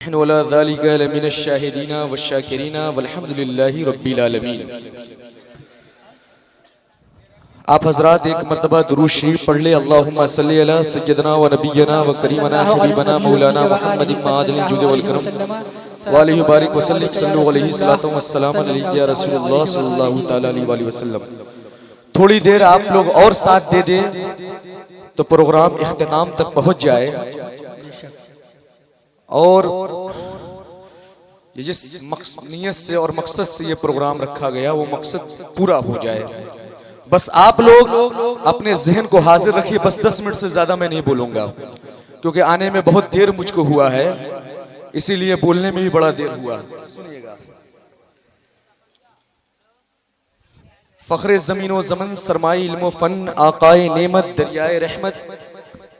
आप हजरात एक मरतबा दुरूद शरीफ पढ़ ले। अल्लाहुम्मा सल्ली अला सय्यदना व नबियना व करीमना हबीबना मौलाना मुहम्मद मादिल जुद वल करम व अलैहि बारिक व सल्लिम सल्लु अलैहि सलातु व सलाम अलैहि या रसूलुल्लाह सल्लल्लाहु तआला अलैहि वसल्लम। थोड़ी देर आप लोग और साथ दे दे तो प्रोग्राम इख्तिताम तक पहुंच जाए और ये जिस नियत से और मकसद से ये प्रोग्राम रखा गया वो मकसद पूरा हो जाए। बस आप लोग अपने जहन को हाजिर रखिए। बस 10 मिनट से ज्यादा मैं नहीं बोलूंगा क्योंकि आने में बहुत देर मुझको हुआ है, इसीलिए बोलने में भी बड़ा देर हुआ। सुनिएगा। फखरे ज़मीनो ज़मन सरमाई इल्मो फन आकाए नेमत दरियाए रहमत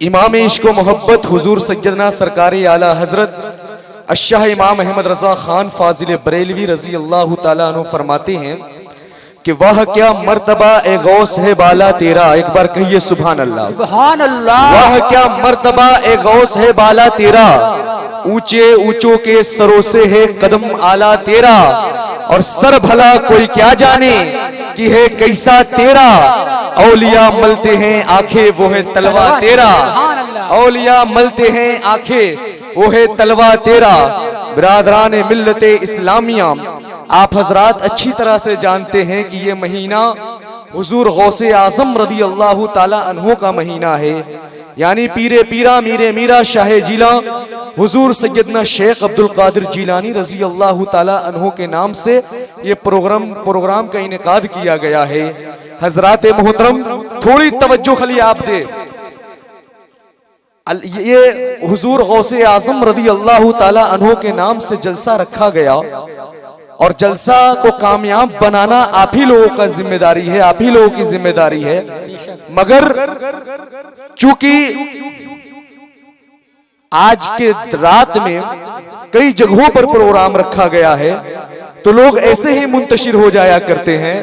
इमाम इश्क व मोहब्बत हुजूर सज्जदना सरकारी आला हजरत अशाह इमाम अहमद रजा खान फाजिल बरेलवी रजी अल्लाह तआला अन्हु फरमाते हैं कि वह क्या मर्तबा ए गौस है बाला तेरा। एक बार कहिए सुभान अल्लाह। सुभान अल्लाह। वह क्या मर्तबा ए गौस है बाला तेरा, ऊंचे ऊंचों के सरों से है कदम आला तेरा। और सर भला कोई क्या जाने कि है कैसा तेरा, औलिया मलते हैं आंखें वो है तलवा तेरा। औलिया मलते हैं आंखें वो है तलवा तेरा। बिरादरान मिल्लते इस्लामिया, आप हजरात अच्छी तरह से जानते हैं कि ये महीना हुजूर गौसे आजम रदी अल्लाह ताला अन्हो का महीना है, यानी पीरे पीरा मीरे मीरा शाह जिला हुजूर सैयदना शेख अब्दुल कादिर जिलानी रजी अल्लाह ताला अन्हो के नाम से ये प्रोग्राम का इनेकाद किया गया है। हजरात मोहतरम थोड़ी तवज्जो खाली आप दे। ये हुजूर गौसे आजम रदी अल्लाह ताला अन्हो के नाम से जलसा रखा गया और जलसा को कामयाब बनाना आप ही लोगों का जिम्मेदारी है, आप ही लोगों की जिम्मेदारी है। मगर चूंकि आज के रात में कई जगहों पर प्रोग्राम रखा गया है तो लोग ऐसे ही मुंतशिर हो जाया करते हैं।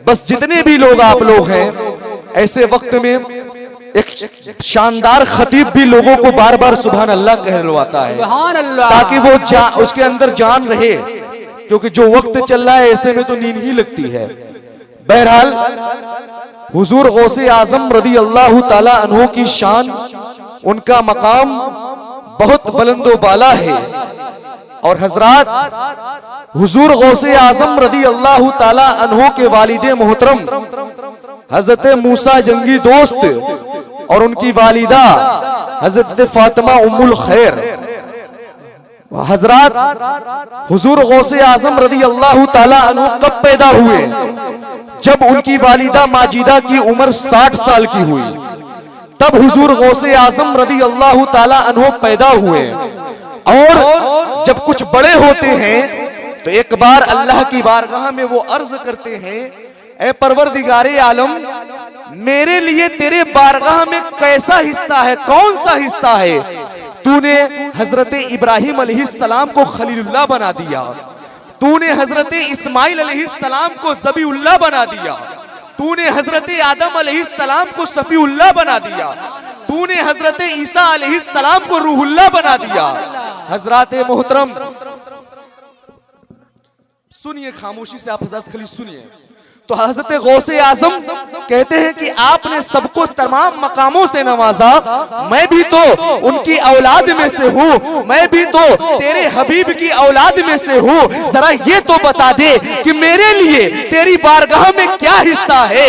बस जितने भी लोग आप लोग हैं, ऐसे वक्त में एक शानदार खतीब भी लोगों को बार बार सुभान अल्लाह कहलवाता है ताकि वो उसके अंदर जान रहे, क्योंकि जो वक्त चल रहा है ऐसे में तो नींद ही लगती है। बहरहाल हुजूर गौसे आजम रदी अल्लाह ताला अन्हो की शान, उनका मकाम बहुत बुलंदो बाला है। और हजरात हुजूर गौसे आजम रदी अल्लाह ताला अन्हो के वालिदे मोहतरम हजरत मूसा जंगी दोस्त और उनकी वालिदा हजरत फातिमा उम्मुल खैर। हजरात हुजूर गौसे आजम रदी अल्लाह ताला अन्हु कब पैदा हुए? जब उनकी वालिदा माजिदा की उम्र 60 साल की हुई, तब हुजूर गौसे आजम रदी अल्लाह ताला अन्हु पैदा हुए। और जब कुछ बड़े होते हैं तो एक बार अल्लाह की बारगाह में वो अर्ज करते हैं, ए परवरदिगारे आलम, मेरे लिए तेरे बारगाह में कैसा हिस्सा है, कौन सा हिस्सा है? तूने हजरत इब्राहिम अलैहिस्सलाम को खलीलुल्लाह बना दिया, तूने हजरत इस्माइल अलैहिस्सलाम को ज़बीउल्लाह बना दिया, तूने हजरत आदम अलैहिस्सलाम को सफीउल्लाह बना दिया, तूने हजरत ईसा अलैहिस्सलाम को रूहुल्लाह बना दिया। हजरात मोहतरम सुनिए, खामोशी से आप हजरत खाली सुनिए। तो हजरत गौसे आजम कहते हैं कि आपने सबको तमाम मकामों से नवाजा, मैं भी तो उनकी औलाद में से हूँ, मैं भी तो तेरे हबीब की औलाद में से हूँ। जरा ये तो बता दे कि मेरे लिए तेरी बारगाह में क्या हिस्सा है,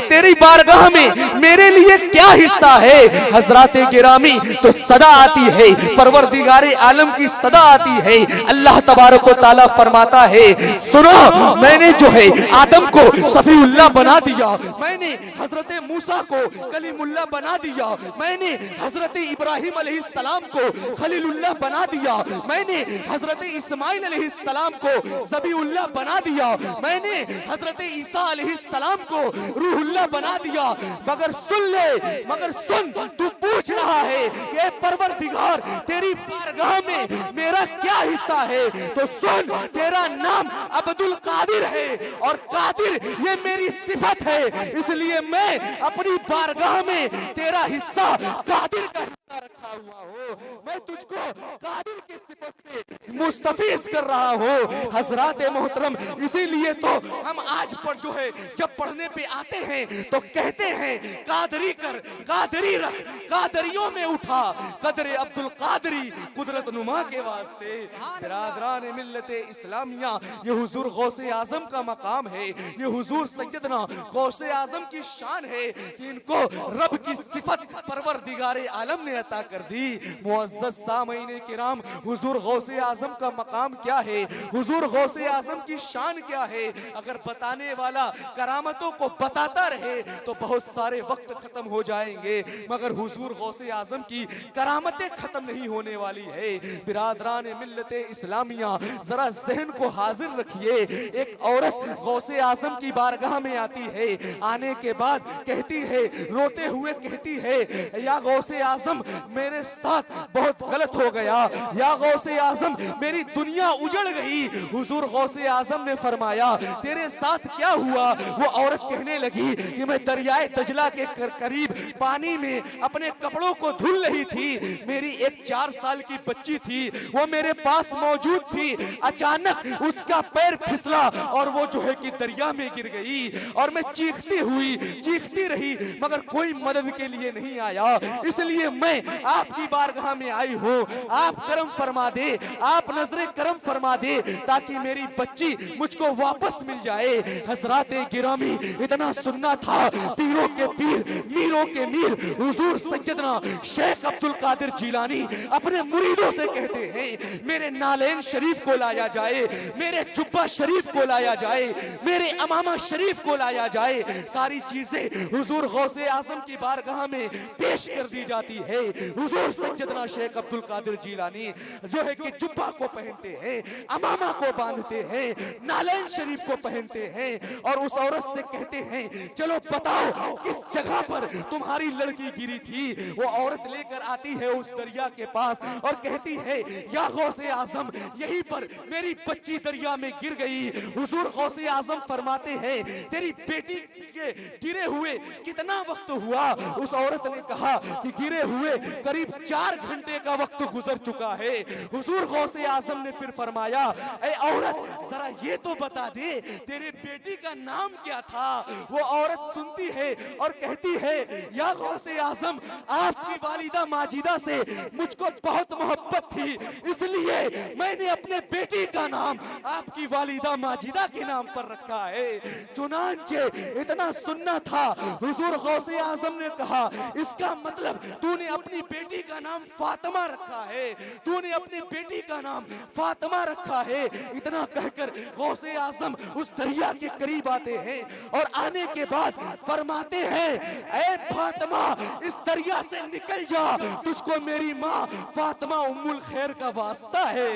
तेरी बारगाह में मेरे लिए क्या हिस्सा है? हजरात गिरामी तो सदा आती है, परवरदिगारे आलम की सदा आती है। अल्लाह तबारक व तआला फरमाता है, सुनो, मैंने जो है आदम को सफीउल्लाह बना दिया, मैंने हजरत मूसा को कलीमुल्लाह बना दिया, मैंने हजरत इब्राहिम अलैहिस्सलाम को खलीलुल्लाह बना दिया, मैंने हजरत इस्माइल अलैहिस्सलाम को ज़बीउल्लाह बना दिया, मैंने हजरत ईसा अलैहिस्सलाम को रूहुल्लाह बना दिया। मगर सुन ले, मगर सुन, तू पूछ रहा है ये परवरदिगार तेरी बारगाह में मेरा क्या हिस्सा है? तो सुन, तेरा नाम अब्दुल कादिर है और कादिर ये मेरी सिफत है, इसलिए मैं अपनी बारगाह में तेरा हिस्सा कादिर कर रखा हुआ हो, मैं तुझको कादिर की सिफत से मुस्तफीज कर रहा हूँ हजरात मोहतरम। इसीलिए तो हम आज पर जो है जब पढ़ने पे आते हैं तो कहते हैं कादरी कर, कादरी रख, कादरियों में उठा कदरे अब्दुल कादरी कुदरत नुमा के वास्ते। बिरादरान मिल्लते इस्लामिया, ये हुजूर गौसे आजम का मकाम है, ये हुजूर सैयदना गौसे आजम की शान है कि इनको रब की सिफत परवरदिगारे आलम ने अता कर दी। मुअज़्ज़ज़ सामईन किराम, हुजूर गौसे आजम का मकाम क्या है, हुजूर गौसे आजम की शान क्या है, अगर बताने वाला करामतों को बताता रहे तो बहुत सारे वक्त खत्म हो जाएंगे, मगर हुजूर गौसे आजम की करामतें खत्म नहीं होने वाली है। बिरादरान मिल्लते इस्लामिया, जरा जहन को हाजिर रखिए, एक औरत गौसे आजम की बारगाह में आती है, आने के बाद कहती है, रोते हुए कहती है, या गौसे आजम मेरे साथ बहुत गलत हो गया, या गौसे आजम मेरी दुनिया उजड़ गई। हुजूर गौसे आजम ने फरमाया तेरे साथ क्या हुआ? वो औरत कहने लगी कि मैं दरियाए दजला के करीब पानी में अपने कपड़ों को धुल रही थी, मेरी एक 4 साल की बच्ची थी, वो मेरे पास मौजूद थी, अचानक उसका पैर फिसला और वो जो है कि दरिया में गिर गई और मैं चीखती रही मगर कोई मदद के लिए नहीं आया, इसलिए मैं आपकी बारगाह में आई हूँ, आप करम फरमा दे, आप नजरे करम फरमा दे ताकि मेरी बच्ची मुझको वापस मिल जाए। हजराते गिरामी, इतना सुनना था, पीरों के पीर, मीरों के मीर हुजूर सैयदना शेख अब्दुल कादिर जिलानी अपने मुरीदों से कहते हैं मेरे नालेन शरीफ को लाया जाए, मेरे जुब्बा शरीफ को लाया जाए, मेरे अमामा शरीफ को लाया जाए। सारी चीजें हुजूर गौसे आजम की बारगाह में पेश कर दी जाती है। हुजूर सैयदना शेख अब्दुल कादिर जिलानी जो है कि जुब्बा को पहनते हैं, अमामा को बांधते हैं, नालेन शरीफ को पहनते हैं और उस औरत से कहते हैं चलो बताओ किस जगह पर तुम्हारी लड़की गिरी थी। वो औरत लेकर आती है उस दरिया के पास और कहती है या गौसे आजम यहीं पर मेरी बच्ची दरिया में गिर गई। हुजूर गौसे आजम फरमाते हैं तेरी बेटी के गिरे हुए कितना वक्त हुआ? उस औरत ने कहा कि गिरे हुए करीब 4 घंटे का वक्त गुजर चुका है। हुजूर गौसे आजम ने फिर फरमाया ऐ औरत जरा ये तो बता दे तेरे बेटी का नाम क्या था? वो औरत सुनती है और कहती है या गौसे आजम आपकी वालिदा माजिदा से मुझको बहुत मोहब्बत थी, इसलिए मैंने अपने बेटी का नाम आपकी वालिदा माजिदा के नाम पर रखा है। चुनांचे इतना सुनना था, हुजूर गौसे आजम ने कहा इसका मतलब तूने अपनी बेटी का नाम फातिमा रखा है, तूने अपनी बेटी का नाम फातिमा रखा है। इतना कहकर गौसे आजम उस दरिया के करीब आते हैं और आने के बाद फरमाते हैं ऐ फातिमा इस दरिया से निकल जा, तुझको मेरी माँ फातिमा उम्मुल खैर का वास्ता है।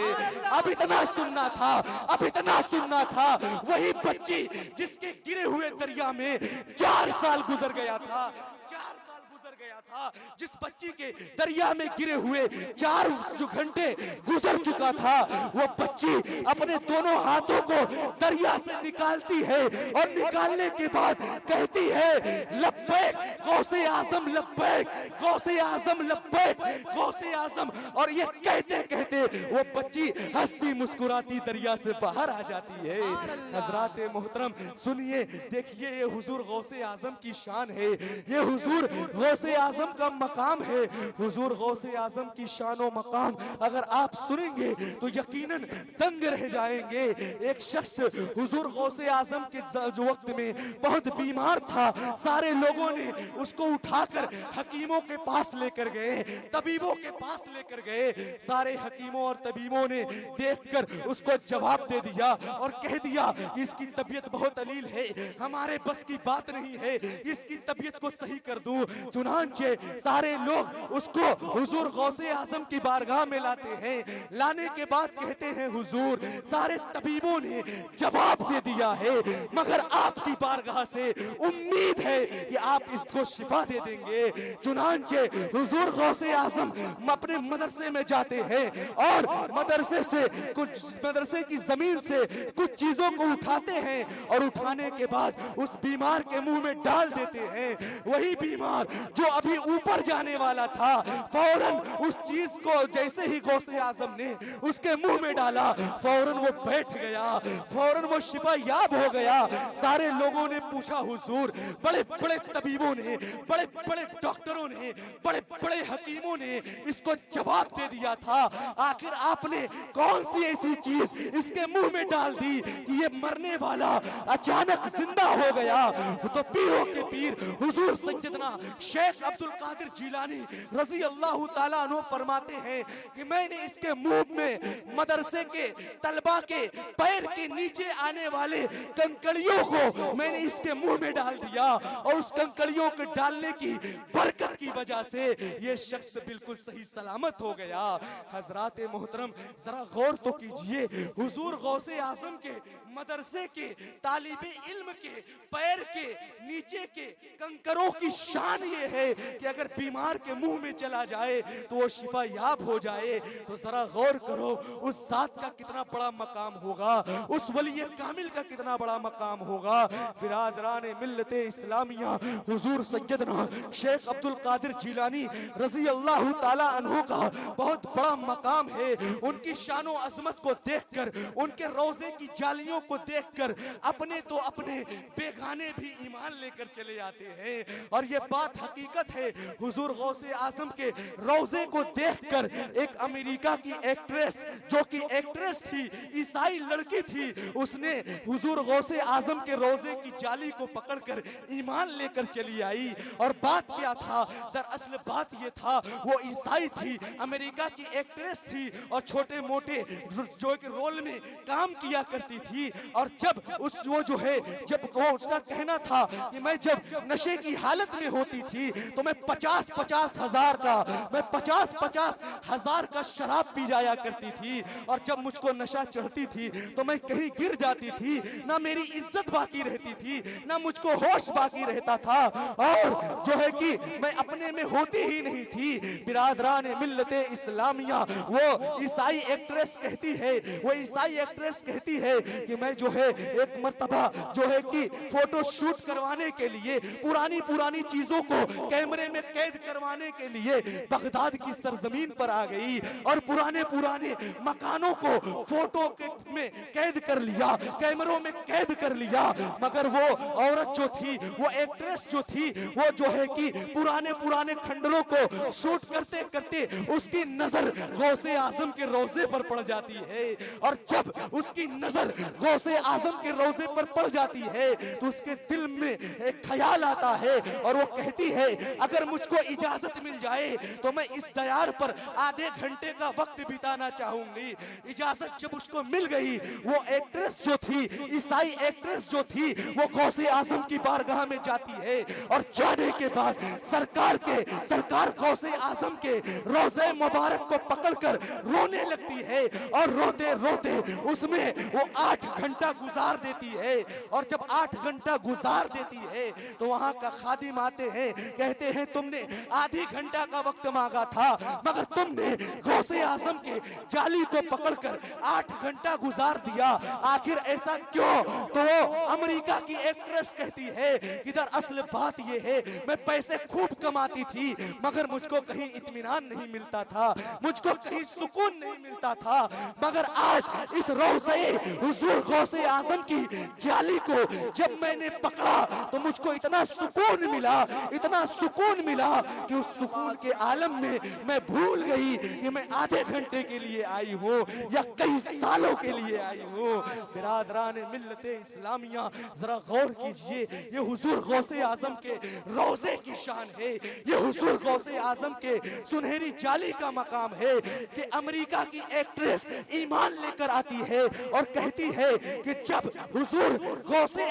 अब इतना सुनना था, अब इतना सुनना था, वही बच्ची जिसके गिरे हुए दरिया में 4 साल गुजर गया था, 4 साल गुजर गया था, जिस बच्ची के दरिया में गिरे हुए 4 घंटे गुजर चुका था, वो बच्ची अपने दोनों हाथों को दरिया से निकालती है और निकालने के बाद कहती है लब्बैक गौसे आजम, लब्बैक गौसे आजम, लब्बैक गौसे आजम। और ये कहते कहते वो बच्ची हंसती मुस्कुराती दरिया से बाहर आ जाती है। हजरात मोहतरम सुनिए, देखिए ये हुजूर गौसे आजम की शान है, ये हुजूर गौसे आजम का मकाम है। हुजूर गौसे आजम की शान और मकाम अगर आप सुनेंगे तो यकीनन दंग रह जाएंगे। एक शख्स हुजूर गौसे आजम के वक्त में बहुत बीमार था, सारे लोगों ने उसको उठाकर हकीमों के पास लेकर गए, तबीबों के पास लेकर गए। सारे हकीमों और तबीबों ने देखकर उसको जवाब दे दिया और कह दिया इसकी तबीयत बहुत अलील है, हमारे बस की बात नहीं है, इसकी तबीयत को सही कर दूं। चुनांचे सारे लोग उसको हुजूर गौसे आजम की बारगाह में लाते हैं, लाने के बाद कहते हैं हुजूर सारे तबीबों ने जवाब दे दिया है मगर आपकी बारगाह से उम्मीद है कि आप इसको शिफा दे देंगे। चुनांचे हुजूर गौसे आजम अपने मदरसे में जाते हैं और मदरसे की जमीन से कुछ चीजों को उठाते हैं और उठाने के बाद उस बीमार के मुंह में डाल देते हैं। वही बीमार जो अभी ऊपर जाने वाला था, फौरन उस चीज को जैसे ही गौसे आजम ने उसके मुंह में डाला, फौरन वो बैठ गया, फौरन वो शिफा याब हो गया। सारे लोगों ने पूछा हुजूर, बड़े बड़े तबीबों ने, बड़े बड़े डॉक्टरों ने, बड़े बड़े हकीमों ने इसको जवाब दे दिया था, आखिर आपने कौन सी ऐसी चीज इसके मुंह में डाल दी कि ये मरने वाला अचानक जिंदा हो गया। तो पीरों के पीर हुजूर सैयदना शेख अब्दुल कादिर जिलानी रजी अल्लाह ताला अन्हु फरमाते हैं कि मैंने इसके मुंह में मदरसे के तलबा के पैर के नीचे आने वाले कंकड़ियों को मैंने इसके मुंह में डाल दिया, और उस कंकड़ियों के डालने की बरकत की वजह से ये शख्स बिल्कुल सही सलामत हो गया। हजरात मोहतरम जरा गौर तो कीजिए, हुजूर गौसे आजम के मदरसे के तालिबे इल्म के पैर के नीचे के कंकरों की शान ये है कि अगर बीमार के मुंह में चला जाए तो वो शिफा याब हो जाए। तो जरा गौर करो उस जात का कितना बड़ा मकाम होगा, उस वली कामिल का कितना बड़ा मकाम होगा। बिरादरान मिल्लते इस्लामिया हुजूर सैयदना शेख अब्दुल कादिर जिलानी रजी अल्लाह ताला अन्हु का बहुत बड़ा मकाम है। उनकी शानो अजमत को देखकर, उनके रोजे की जालियों को देखकर अपने तो अपने बेगाने भी ईमान लेकर चले आते हैं। और ये बात हकीकत है, हुजूर गौसे आजम के रोजे को देखकर एक अमेरिका की एक्ट्रेस, जो कि एक्ट्रेस थी, ईसाई लड़की थी, उसने हुजूर गौसे आजम के रोजे की जाली को पकड़कर ईमान लेकर चली आई। और बात क्या था, दरअसल बात ये था, वो ईसाई थी, अमेरिका की एक्ट्रेस थी और छोटे मोटे जो एक रोल में काम किया करती थी। और जब उस वो जो है, जब वो उसका कहना था कि मैं जब नशे की हालत में होती थी तो मैं 50-50 हजार का, मैं 50-50 हजार का शराब पी जाया करती थी, और जब मुझको नशा चढ़ती थी तो मैं कहीं गिर जाती थी, ना मेरी इज्जत बाकी रहती थी, ना मुझको होश बाकी रहता था, और जो है कि मैं अपने में होती ही नहीं थी। बिरादरान मिल्लते इस्लामिया वो ईसाई एक्ट्रेस कहती है, वो ईसाई एक्ट्रेस कहती है कि मैं जो है एक मर्तबा जो है कि फोटो शूट करवाने के लिए, पुरानी पुरानी चीजों को कैमरे में कैद करवाने के लिए बगदाद की सरजमीन पर आ गई और पुराने पुराने मकानों को फोटो में कैद कर लिया, कैमरों में कैद कर लिया। मगर वो औरत जो थी, वो एक्ट्रेस जो थी, वो जो है कि पुराने पुराने खंडरों को शूट करते करते उसकी नजर गौसे आजम के रोजे पर पड़ जाती है। और जब उसकी नजर गौसे आजम के रोजे पर पड़ जाती है तो उसके दिल में एक ख्याल आता है और वो कहती है, अगर मुझको इजाजत मिल जाए तो मैं इस दयार पर आधे घंटे का वक्त बिताना चाहूंगी। इजाजत जब उसको मिल गई, वो एक्ट्रेस जो थी, ईसाई एक्ट्रेस जो थी, वो गौसे आजम की बारगाह में जाती है और जाने के बाद सरकार गौसे आजम के रोजे मुबारक को पकड़कर रोने लगती है और रोते रोते उसमें वो 8 घंटा गुजार देती है। और जब 8 घंटा गुजार देती है तो वहां का खादिम आते हैं, कहते हैं तुमने आधी घंटा का वक्त मांगा था, मगर तुमने गौसे आजम के जाली को पकड़कर 8 घंटा गुजार दिया, आखिर ऐसा क्यों? तो वो अमेरिका की एक्ट्रेस कहती है कि दरअसल बात ये है, मैं पैसे खूब कमाती थी मगर मुझको कहीं इत्मीनान नहीं मिलता था, मुझको कहीं सुकून नहीं मिलता था, मगर आज इस रोज़े हुजूर गौसे आजम की जाली को जब मैंने पकड़ा तो मुझको इतना सुकून मिला, इतना सुकून मिला कि उस सुकून के आलम में मैं भूल गई कि मैं आधे घंटे के लिए आई हूँ या कई सालों के लिए आई हूँ। बिरादरान मिल्लते इस्लामिया जरा गौर कीजिए, ये हुजूर गौसे आजम के रोजे की शान है, ये हुजूर गौसे आजम के सुनहरी जाली का मकाम है कि अमेरिका की एक्ट्रेस ईमान लेकर आती है और कहती है कि जब हुजूर गौसे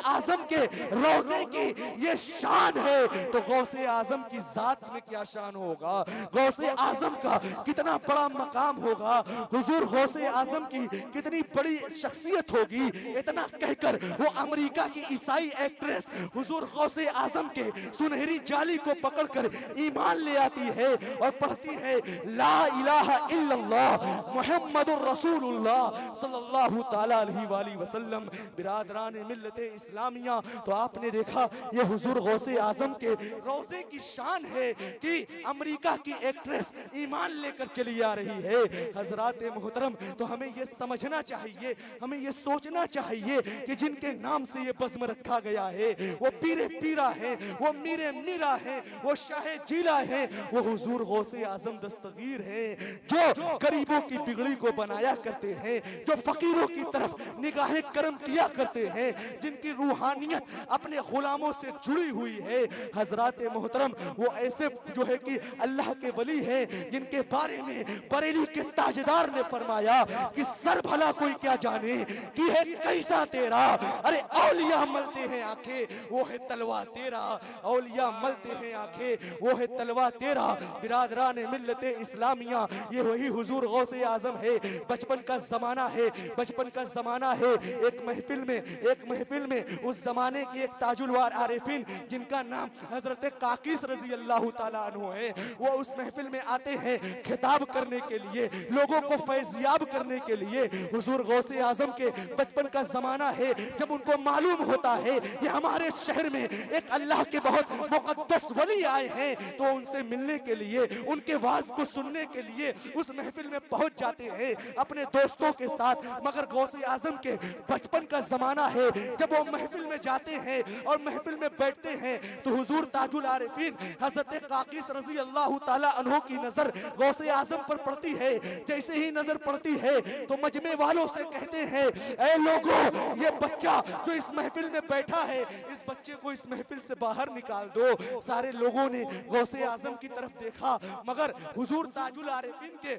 आजम के रोजे की ये शान है तो गौसे आजम की जात में क्या शान होगा, गौसे आजम का कितना बड़ा मकाम होगा, हुजूर गौसे आजम की कितनी बड़ी शख्सियत होगी। इतना कहकर वो अमेरिका की ईसाई एक्ट्रेस हुजूर गौसे आजम के सुनहरी जाली को पकड़कर ईमान ले आती है और पढ़ती है ला इलाहा इल्लल्लाह मुहम्मदुर रसूलुल्लाह सल्लल्लाहु ताला अलैहि वसल्लम। बिरादरान मिल्लते इस्लामिया, तो आपने देखा ये हुजूर हुजूर गौसे आजम के रोजे की शान है कि अमेरिका की एक्ट्रेस ईमान लेकर चली आ रही है। हजरात मोहतरम, तो हमें ये समझना चाहिए, हमें ये सोचना चाहिए कि जिनके नाम से ये बज़्म रखा गया है वो पीरे पीरा है, वो मीरे मीरा है, वो शाहे जिला है, वो हुजूर गौसे आजम दस्तगीर है, जो गरीबों की बिगड़ी को बनाया करते हैं, जो फकीरों की तरफ निगाहें करम किया करते हैं, जिनकी रूहानियत अपने गुलामों से जुड़ी हुई है। हजरात मोहतरम, वो ऐसे जो है कि अल्लाह के वली हैं जिनके बारे में बरेली के ताजदार ने फरमाया कि सर भला कोई क्या जाने कि है कैसा तेरा, अरे औलिया मलते हैं आंखें वो है तलवा तेरा, औलिया मलते हैं आंखें वो है तलवा तेरा। बिरादरान मिल्लत इस्लामिया, ये वही हुजूर गौसे आजम है। बचपन का जमाना है, बचपन का जमाना है। एक महफिल में उस जमाने की एक ताजुलवार आरिफीन जिनका नाम हजरत काकिस रजी अल्लाह ताला अन्हु है, वो उस महफिल में आते हैं खिताब करने के लिए, लोगों को फैज़याब करने के लिए। हुजूर गौसे आजम के बचपन का जमाना है, जब उनको मालूम होता है कि हमारे शहर में एक अल्लाह के बहुत मुकद्दस वली आए हैं, तो उनसे मिलने के लिए, उनके वाज को सुनने के लिए उस महफिल में पहुंच जाते हैं अपने दोस्तों के साथ। मगर गौसे आजम के बचपन का जमाना है, जब वो महफिल में जाते हैं और महफिल में बैठते हैं तो हुजूर ताजुल आरिफीन हजरत काकिस रजी अल्लाह ताला अन्हु की नजर गौसे आजम पर पड़ती है। जैसे ही नजर पड़ती है तो मजमे वालों से कहते हैं, ऐ लोगों, ये बच्चा जो इस महफिल में बैठा है, इस बच्चे को इस महफिल से बाहर निकाल दो। सारे लोगों ने गौसे आजम की तरफ देखा, मगर हुजूर ताजुल आरिफीन के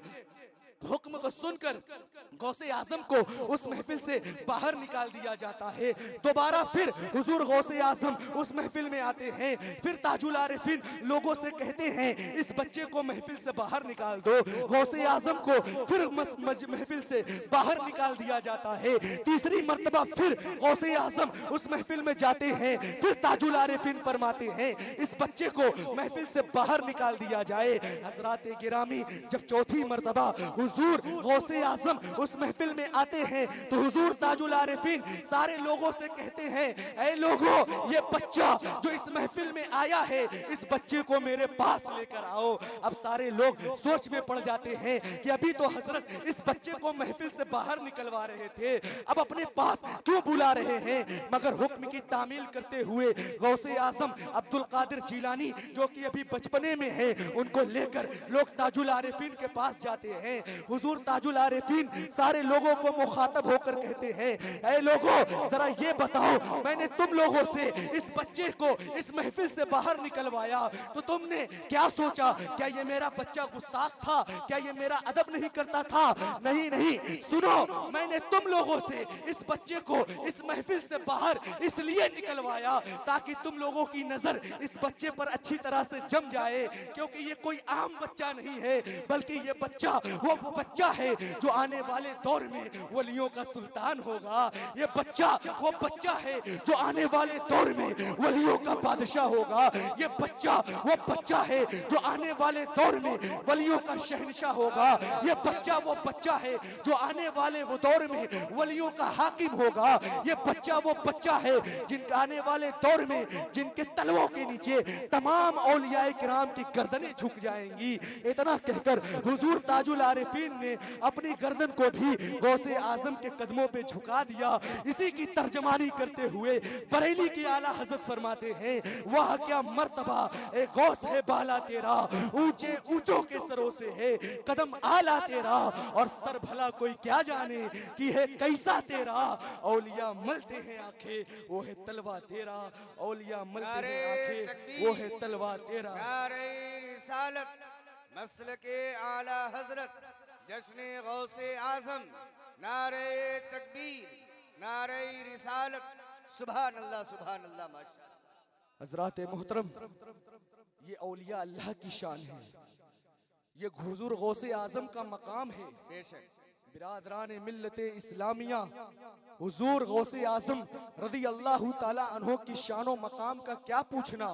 हुक्म को सुनकर गौसे आजम को उस महफिल से बाहर निकाल दिया जाता है। दोबारा फिर हुजूर गौसे आजम उस महफिल में आते हैं, फिर ताजुल आरिफीन लोगों से कहते हैं, इस बच्चे को महफिल से बाहर निकाल दो। गौसे आजम को फिर महफिल से बाहर निकाल दिया जाता है। तीसरी मर्तबा फिर गौसे आजम उस महफिल में जाते हैं, फिर ताजुल आरिफीन फरमाते हैं, इस बच्चे को महफिल से बाहर निकाल दिया जाए। हजरात गिरामी, जब चौथी मर्तबा हुजूर गौसे आजम उस महफिल में आते हैं तो हुजूर ताजुल आरिफीन सारे लोगों से कहते हैं, ऐ लोगों, ये बच्चा जो इस महफिल में आया है, इस बच्चे को मेरे पास लेकर आओ। अब सारे लोग सोच में पड़ जाते हैं कि अभी तो हजरत इस बच्चे को महफिल से बाहर निकलवा रहे थे, अब अपने पास क्यों बुला रहे हैं। मगर हुक्म की तामील करते हुए गौसे आजम अब्दुल कादिर जिलानी, जो कि अभी बचपने में है, उनको लेकर लोग ताजुल आरिफीन के पास जाते हैं। हुजूर ताजुल आरिफीन सारे लोगों को मुखातब होकर कहते हैं, ऐ लोगों, जरा ये बताओ, मैंने तुम लोगों से इस बच्चे को इस महफिल से बाहर निकलवाया तो तुमने क्या सोचा? क्या ये मेरा बच्चा गुस्ताख था? क्या ये मेरा अदब नहीं करता था? नहीं नहीं, सुनो, मैंने तुम लोगों से इस बच्चे को इस महफिल से बाहर इसलिए निकलवाया ताकि तुम लोगों की नजर इस बच्चे पर अच्छी तरह से जम जाए, क्योंकि ये कोई आम बच्चा नहीं है, बल्कि ये बच्चा वो बच्चा है जो आने वाले दौर में वलियों का सुल्तान होगा। ये बच्चा वो बच्चा है जो आने वाले दौर में वलियों का बादशाह होगा। ये बच्चा वो बच्चा है जो आने वाले दौर में वलियों का शहंशाह होगा। ये बच्चा वो बच्चा है जो आने वाले वो दौर में वलियों का हाकिम होगा। ये बच्चा वो बच्चा है जिनके आने वाले दौर में जिनके तलवों के नीचे तमाम औलियाए किराम की गर्दनें झुक जाएंगी। इतना कहकर हुजूर ताजुल आरिफीन ने अपनी गर्दन को भी गौसे आजम के कदमों पे झुका दिया। इसी की तर्जमानी करते हुए बरेली के आला हजरत फरमाते हैं, वह क्या मर्तबा ए गौस है बाला तेरा, ऊंचे ऊंचों के सरों से है कदम आला तेरा, और सर भला कोई क्या जाने कि है कैसा तेरा। औलिया मलते हैं आंखें वो है तलवा तेरा, औलिया मलते हैं आंखें वो है तलवा तेरा। मसल के आला हजरत जश्न गौसे आजम, नारे तकबीर, नारे रिसालत, सुभान अल्लाह सुभान अल्लाह माशाअल्लाह। हजरात मोहतरम, ये औलिया अल्लाह की शान है, ये हुजूर गौसे आजम का मकाम है। बेशक बिरादरान मिल्लत इस्लामिया, हुजूर गौसे आजम रदी अल्लाह ताला अन्हो की शानो मकाम का क्या पूछना।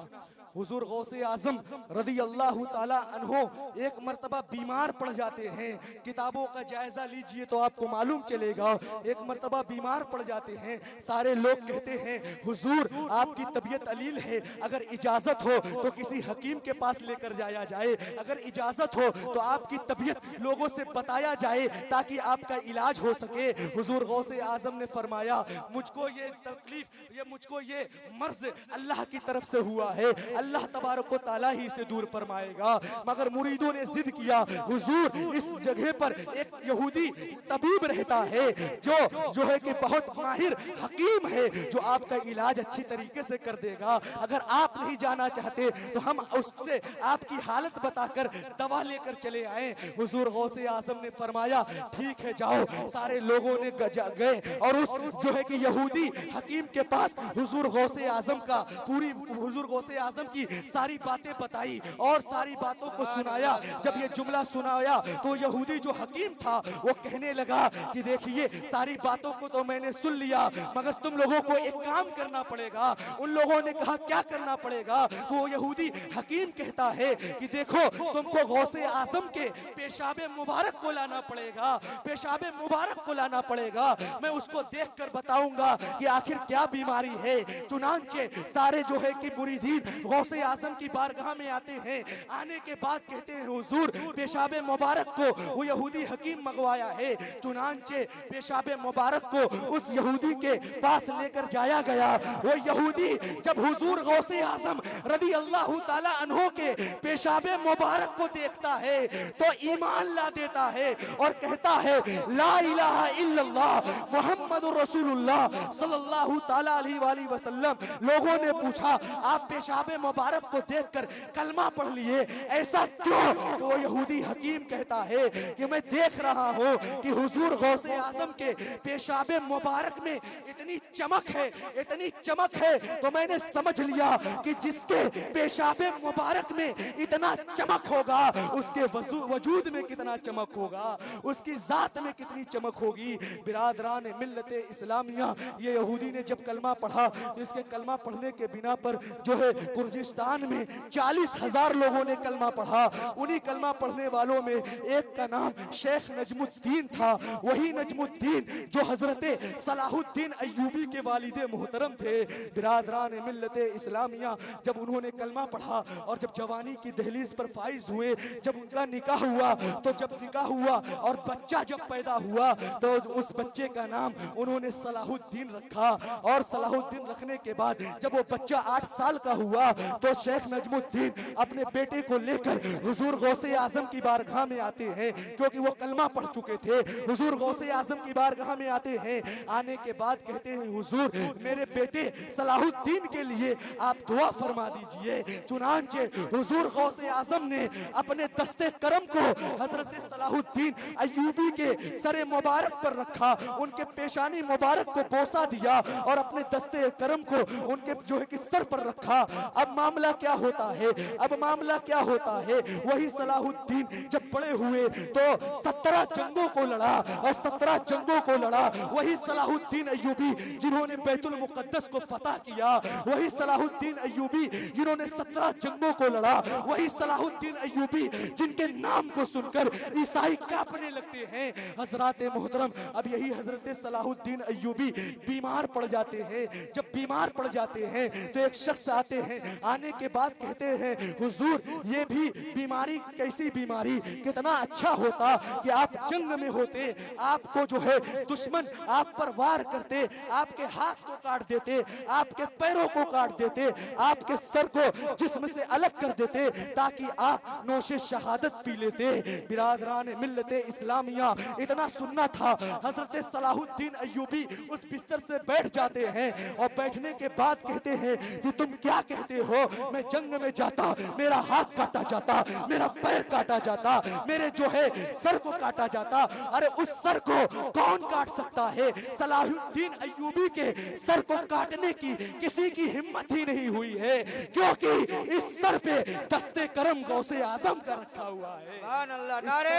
हुजूर गौसे आजम रदी अल्लाह ताला अन्हो एक मर्तबा बीमार पड़ जाते हैं। किताबों का जायजा लीजिए तो आपको मालूम चलेगा। एक मर्तबा बीमार पड़ जाते हैं। सारे लोग कहते हैं हुजूर आपकी तबीयत अलील है, अगर इजाजत हो तो किसी हकीम के पास लेकर जाया जाए, अगर इजाजत हो तो आपकी तबीयत लोगों से बताया जाए ताकि आपका इलाज हो सके। हुजूर गौसे आजम ने फरमाया मुझको ये तकलीफ, ये मुझको ये मर्ज अल्लाह की तरफ से हुआ है, अल्लाह तबारक व तआला ही से दूर फरमाएगा। मगर मुरीदों ने जिद किया हुजूर इस जगह पर एक यहूदी तबीब रहता है जो है कि बहुत माहिर हकीम है, जो आपका इलाज अच्छी तरीके से कर देगा। अगर आप नहीं जाना चाहते तो हम उससे आपकी हालत बताकर दवा लेकर चले आए। हुजूर गौसे आजम ने फरमाया ठीक है जाओ। सारे लोगों ने गए और उस जो है कि यहूदी हकीम के पास हुजूर गौसे आजम का हुजूर गौसे आजम की सारी बातें बताई और सारी बातों को सुनाया। जब ये जुमला सुनाया तो यहूदी जो हकीम था वो कहने लगा कि देखिए सारी बातों को तो मैंने सुन लिया, मगर तुम लोगों को एक काम करना पड़ेगा। उन लोगों ने कहा क्या करना पड़ेगा? तो वो यहूदी हकीम कहता है कि देखो तुमको गौसे आजम के पेशाबे मुबारक को लाना पड़ेगा, पेशाबे मुबारक को लाना पड़ेगा। मैं उसको देखकर बताऊंगा कि आखिर क्या बीमारी है। चुनांचे सारे जो है कि मुरीदीन गौसे आजम की बारगाह में आते हैं। आने के बाद कहते हैं हुजूर पेशाबे मुबारक को वो यहूदी हकीम मंगवाया है। चुनांचे पेशाबे मुबारक को उस यहूदी के पास लेकर जाया गया। वो यहूदी जब हुजूर गौसे आजम रदी अल्लाह ताला अन्हो के पेशाबे मुबारक को देखता है तो ईमान ला देता है और कहता है ला इलाहा इल्लल्लाह मुहम्मदुर रसूलुल्लाह सल्लल्लाहु ताला अलैहि वसल्लम। लोगों ने पूछा आप पेशाबे मुबारक को देखकर कलमा पढ़ लिए, ऐसा क्यों? तो वो यहूदी हकीम कहता है कि मैं देख रहा हूँ कि हुजूर गौसे आजम के पेशाबे मुबारक में इतनी चमक है, इतनी चमक है, तो मैंने समझ लिया कि जिसके पेशाबे मुबारक में इतना चमक होगा उसके वजूद में कितना चमक होगा, उसकी जात में कितनी चमक होगी। बिरादरान मिल्लत इस्लामिया, ये यहूदी ने जब कलमा पढ़ा तो इसके कलमा पढ़ने के बिना पर जो है कुर्दिस्तान में 40,000 लोगों ने कलमा पढ़ा। उन्हीं कलमा पढ़ने वालों में एक का नाम शेख नजमुद्दीन था। वही नजमुद्दीन जो हजरते सलाहुद्दीन अय्यूबी के वालिदे मोहतरम थे। बिरादरान मिल्लत इस्लामिया, जब उन्होंने कलमा पढ़ा और जब जवानी की दहलीज पर फाइज हुए, जब उनका निकाह हुआ, तो जब निकाह हुआ और बच्चा जब पैदा हुआ तो उस बच्चे का नाम उन्होंने सलाहुद्दीन रखा। और सलाहुद्दीन रखने के बाद जब वो बच्चा 8 साल का हुआ तो शेख नजमुद्दीन अपने बेटे को लेकर हुजूर गौसे आजम की बारगाह में आते हैं, क्योंकि वो कलमा पढ़ चुके थे। हुजूर गौसे आजम की बारगाह में आते हैं। आने के बाद कहते हैं हुजूर मेरे बेटे सलाहुद्दीन के लिए आप दुआ फरमा दीजिए। चुनांचे हुजूर गौसे आजम ने अपने दस्ते करम को हजरत सलाहुद्दीन अय्यूबी के सरे मुबारक पर रखा, उनके पेशानी मुबारक को बोसा दिया और अपने दस्ते करम को उनके जो है कि सर पर रखा। अब मामला क्या होता है? अब मामला क्या होता है? वही सलाहुद्दीन जब बड़े हुए तो 17 जंगों को लड़ा और 17 जंगों को लड़ा। वही सलाहुद्दीन अय्यूबी जिन्होंने बैतुल मुकद्दस को फतह किया, वही सलाहुद्दीन अय्यूबी जिन्होंने 17 जंगों को लड़ा, वही सलाहुद्दीन अय्यूबी जिनके नाम को सुनकर ईसाई कांपने लगते हैं। हजरात मोहतरम, अब यही हजरत सलाहुद्दीन अय्यूबी बीमार पड़ जाते हैं। जब बीमार पड़ जाते हैं तो एक शख्स आते हैं। आने के बाद कहते हैं हुजूर ये भी बीमारी कैसी बीमारी, कितना अच्छा होता कि आप जंग में होते, आपको जो है दुश्मन आप पर वार करते, आपके हाथ को काट देते, आपके पैरों को काट देते, आपके सर को जिस्म से अलग कर देते ताकि आप नोशे शहादत पी लेते। बिरादरान मिल्लत इस्लामिया, इतना सुनना था। हजरत सलाहुद्दीन अय्यूबी उस बिस्तर से बैठ जाते हैं और बैठने के बाद कहते हैं कि तुम क्या कहते हो, मैं जंग में जाता, मेरा हाथ काटा जाता, मेरा पैर काटा जाता, मेरे जो है सर को काटा जाता। अरे उस सर को कौन काट सकता है? सलाहुद्दीन अय्यूबी के सर को काटने की किसी की हिम्मत ही नहीं हुई है, क्योंकि इस सर पे दस्ते करम गौसे आजम का रखा हुआ है। सुभान अल्लाह। नारे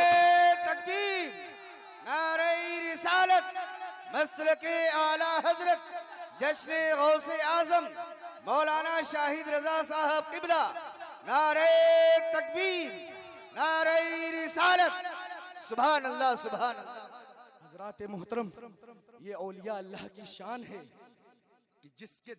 तकबीर, नारे रिसालत, मसलके आला हजरत, जश्न गौसे आजम मौलाना शाहिद रजा साहब किबला, नारे तकबीर, नारे रिसालत, सुभान अल्लाह सुभान अल्लाह। हजरात मोहतरम, ये औलिया अल्लाह की शान है कि जिसके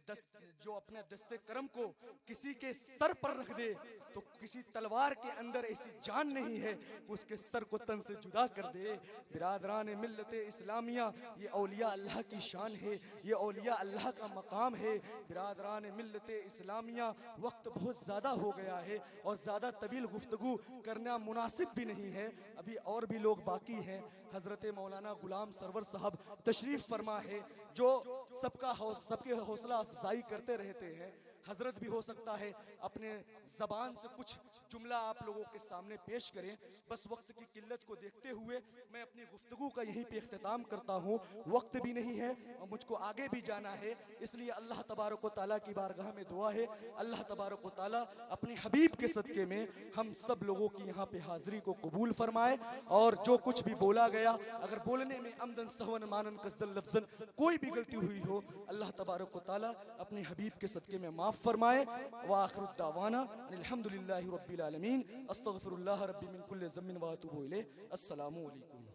जो अपने दस्ते करम को किसी के सर पर रख दे तो किसी तलवार के अंदर ऐसी जान नहीं है उसके सर को तन से जुदा कर दे। बिरादरान मिल्लत इस्लामिया, ये औलिया अल्लाह की शान है, ये औलिया अल्लाह का मकाम है। बिरादरान मिल्लत इस्लामिया, वक्त बहुत ज़्यादा हो गया है और ज़्यादा तवील गुफ्तगू करना मुनासिब भी नहीं है, अभी और भी लोग बाकी हैं। हज़रत मौलाना गुलाम सरवर साहब तशरीफ़ फरमा है जो सबके हौसला अफजाई करते रहते हैं। हजरत भी हो सकता है अपने ज़बान से कुछ जुमला आप लोगों के सामने पेश करें। बस वक्त की किल्लत को देखते हुए मैं अपनी गुफ्तगू का यहीं पे इख्तिताम करता हूँ। वक्त भी नहीं है और मुझको आगे भी जाना है, इसलिए अल्लाह तबारक व तआला की बारगाह में दुआ है अल्लाह तबारक व तआला अपने हबीब के सदक़े में हम सब लोगों की यहाँ पे हाज़िरी को कबूल फरमाए। और जो कुछ भी बोला गया, अगर बोलने में अमदन सहवन मानन कसदन लफ्ज़न कोई भी गलती हुई हो, अल्लाह तबारक व तआला अपने हबीब के सदक़े में माफ़ फरमाए। व आखिरु दावाना अल्हम्दुलिल्लाहि रब्बिल आलमीन, अस्तगफिरुल्लाह रब्बी मिन कुल्लि ज़म्बिन व अतूबु इलैह। अस्सलामु अलैकुम।